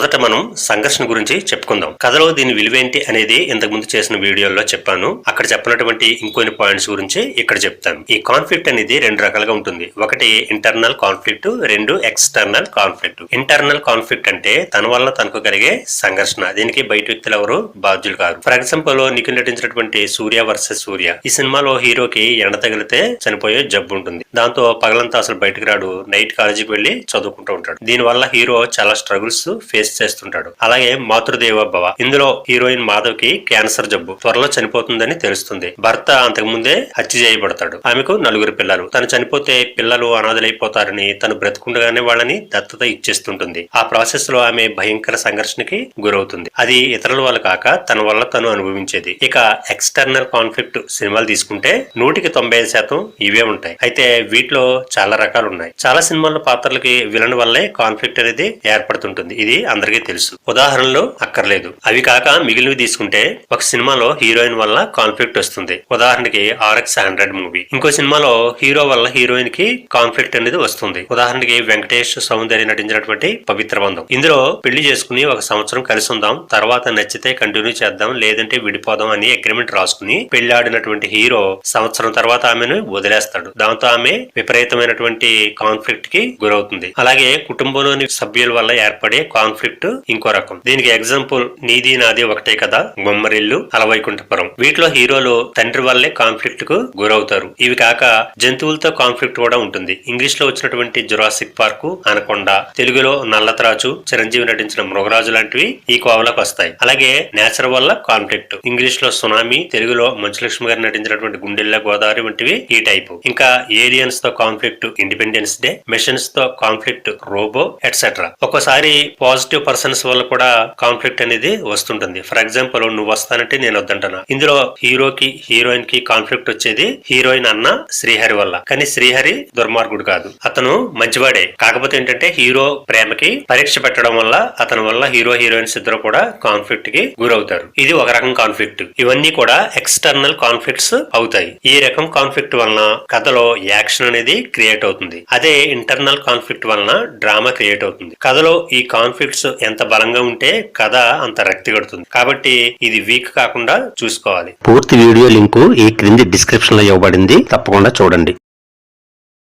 మొదట మనం సంఘర్షణ గురించి చెప్పుకుందాం. కథలో దీని విలువేంటి అనేది ఇంతకు ముందు చేసిన వీడియోలో చెప్పాను. అక్కడ చెప్పినటువంటి ఇంకొన్ని పాయింట్స్ గురించి ఇక్కడ చెప్తాను. ఈ కాన్ఫ్లిక్ట్ అనేది రెండు రకాలుగా ఉంటుంది. ఒకటి ఇంటర్నల్ కాన్ఫ్లిక్ట్, రెండు ఎక్స్టర్నల్ కాన్ఫ్లిక్ట్. ఇంటర్నల్ కాన్ఫ్లిక్ట్ అంటే తన వల్ల తనకు కలిగే సంఘర్షణ. దీనికి బయట వ్యక్తులు ఎవరు బాధ్యులు కాదు. ఫర్ ఎగ్జాంపుల్ నిఖిల్ నటించినటువంటి సూర్య వర్సెస్ సూర్య. ఈ సినిమాలో హీరోకి ఎండ తగిలితే చనిపోయే జబ్బు ఉంటుంది. దాంతో పగలంతా అసలు బయటకు రాడు, నైట్ కాలేజీకి వెళ్లి చదువుకుంటూ ఉంటాడు. దీని వల్ల హీరో చాలా స్ట్రగుల్స్ ఫేస్ చేస్తుంటాడు. అలాగే మాతృదేవోభవ. ఇందులో హీరోయిన్ మాధవ్ కి క్యాన్సర్ జబ్బు, త్వరలో చనిపోతుందని తెలుస్తుంది. భర్త అంతకు ముందే హత్య చేయబడతాడు. ఆమెకు 4 పిల్లలు. తను చనిపోతే పిల్లలు అనాథలైపోతారని తను బ్రతుకుండగానే వాళ్ళని దత్తత ఇచ్చేస్తుంటుంది. ఆ ప్రాసెస్ లో ఆమె భయంకర సంఘర్షణకి గురవుతుంది. అది ఇతరుల వల్ల కాక తన వల్ల తను అనుభవించేది. ఇక ఎక్స్టర్నల్ కాన్ఫ్లిక్ట్ సినిమాలు తీసుకుంటే 100% ఇవే ఉంటాయి. అయితే వీటిలో చాలా రకాలు ఉన్నాయి. చాలా సినిమాల్లో పాత్రలకి విలన్ వల్లే కాన్ఫ్లిక్ట్ అనేది ఏర్పడుతుంటుంది. ఇది అందరికీ తెలుసు. ఉదాహరణలు అక్కర్లేదు. అవి కాక మిగిలినవి తీసుకుంటే ఒక సినిమాలో హీరోయిన్ వల్ల కాన్ఫ్లిక్ట్ వస్తుంది. ఉదాహరణకి RX-100 మూవీ. ఇంకో సినిమాలో హీరో వల్ల హీరోయిన్ కి కాన్ఫ్లిక్ట్ అనేది వస్తుంది. ఉదాహరణకి వెంకటేష్ సౌందర్య నటించినటువంటి పవిత్ర బంధం. ఇందులో పెళ్లి చేసుకుని 1 సంవత్సరం కలిసి ఉందాం, తర్వాత నచ్చితే కంటిన్యూ చేద్దాం, లేదంటే విడిపోదాం అని అగ్రిమెంట్ రాసుకుని పెళ్లాడినటువంటి హీరో సంవత్సరం తర్వాత ఆమెను వదిలేస్తాడు. దాంతో ఆమె విపరీతమైనటువంటి కాన్ఫ్లిక్ట్ కి గురవుతుంది. అలాగే కుటుంబంలోని సభ్యుల వల్ల ఏర్పడే కాన్ఫ్లిక్ట్ ఇంకో రకం. దీనికి ఎగ్జాంపుల్ నీది నాది ఒకటే కదా, బొమ్మరిల్లు, అలవైకుంఠపురం. వీటిలో హీరోలు తండ్రి వల్లే కాన్ఫ్లిక్ట్ కు గురవుతారు. ఇవి కాక జంతువులతో కాన్ఫ్లిక్ట్ కూడా ఉంటుంది. ఇంగ్లీష్ లో వచ్చినటువంటి జురాసిక్ పార్క్, అనకొండ, తెలుగులో నల్లత్రాచు, చిరంజీవి నటించిన మృగరాజు లాంటివి ఈ కోవలకు వస్తాయి. అలాగే నేచర్ వల్ల కాన్ఫ్లిక్ట్. ఇంగ్లీష్ లో సునామీ, తెలుగులో మంచులక్ష్మి గారు నటించినటువంటి గుండెల్ల గోదావరి వంటివి ఈ టైపు. ఇంకా ఏలియన్స్ తో కాన్ఫ్లిక్ట్ ఇండిపెండెన్స్ డే, మెషిన్స్ తో కాన్ఫ్లిక్ట్ రోబో ఎట్సెట్రా. ఒక్కోసారి పాజిటివ్ పర్సన్స్ వల్ల కూడా కాన్ఫ్లిక్ట్ అనేది వస్తుంటుంది. ఫర్ ఎగ్జాంపుల్ నువ్వు వస్తానంటే నేను వద్దంటాను. ఇందులో హీరోకి హీరోయిన్ కి కాన్ఫ్లిక్ట్ వచ్చేది హీరోయిన్ అన్న శ్రీహరి వల్ల. కానీ శ్రీహరి దుర్మార్గుడు కాదు, అతను మంచివాడే. కాకపోతే ఏంటంటే హీరో ప్రేమకి పరీక్ష పెట్టడం వల్ల అతని వల్ల హీరో హీరోయిన్స్ ఇద్దరు కూడా కాన్ఫ్లిక్ట్ కి గురవుతారు. ఇది ఒక రకం కాన్ఫ్లిక్ట్. ఇవన్నీ కూడా ఎక్స్టర్నల్ కాన్ఫ్లిక్ట్స్ అవుతాయి. ఈ రకం కాన్ఫ్లిక్ట్ వలన కథలో యాక్షన్ అనేది క్రియేట్ అవుతుంది. అదే ఇంటర్నల్ కాన్ఫ్లిక్ట్ వలన డ్రామా క్రియేట్ అవుతుంది. కథలో ఈ కాన్ఫ్లిక్ట్స్ ఎంత బలంగా ఉంటే కథ అంత రక్తి కడుతుంది. కాబట్టి ఇది వీక్ కాకుండా చూసుకోవాలి. పూర్తి వీడియో లింకు ఈ క్రింది డిస్క్రిప్షన్ లో ఇవ్వబడింది, తప్పకుండా చూడండి.